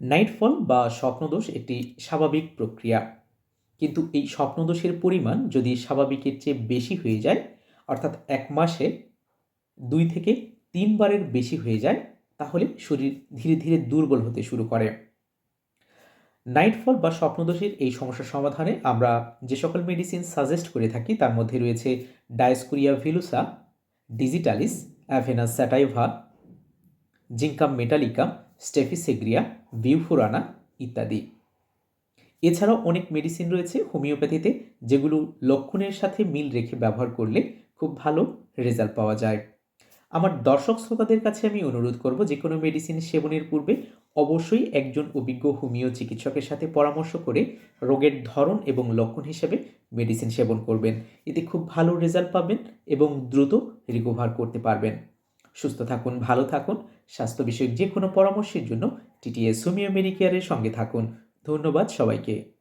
Nightfall বা স্বপ্নদোষ একটি স্বাভাবিক প্রক্রিয়া, কিন্তু এই স্বপ্নদোষের পরিমাণ যদি স্বাভাবিকের চেয়ে বেশি হয়ে যায়, অর্থাৎ ১ মাসে ২ থেকে ৩ বারের বেশি হয়ে যায়, তাহলে শরীর ধীরে ধীরে দুর্বল হতে শুরু করে। নাইটফল বা স্বপ্নদোষের এই সমস্যা সমাধানে আমরা যে সকল মেডিসিন সাজেস্ট করে থাকি তার মধ্যে রয়েছে dioscorea villosa, digitalis, avena sativa, zincum metallicum, staphisagria, bufo rana ইত্যাদি। এছাড়াও অনেক মেডিসিন রয়েছে হোমিওপ্যাথিতে, যেগুলো লক্ষণের সাথে মিল রেখে ব্যবহার করলে খুব ভালো রেজাল্ট পাওয়া যায়। আমার দর্শক শ্রোতাদের কাছে আমি অনুরোধ করব, যে কোনো মেডিসিন সেবনের পূর্বে অবশ্যই একজন অভিজ্ঞ হোমিও চিকিৎসকের সাথে পরামর্শ করে রোগের ধরন এবং লক্ষণ হিসেবে মেডিসিন সেবন করবেন। এতে খুব ভালো রেজাল্ট পাবেন এবং দ্রুত রিকভার করতে পারবেন। সুস্থ থাকুন, ভালো থাকুন। স্বাস্থ্য বিষয়ক যে কোনো পরামর্শের জন্য টিটিএস হোমিও মেডিকেয়ারের সঙ্গে থাকুন। ধন্যবাদ সবাইকে।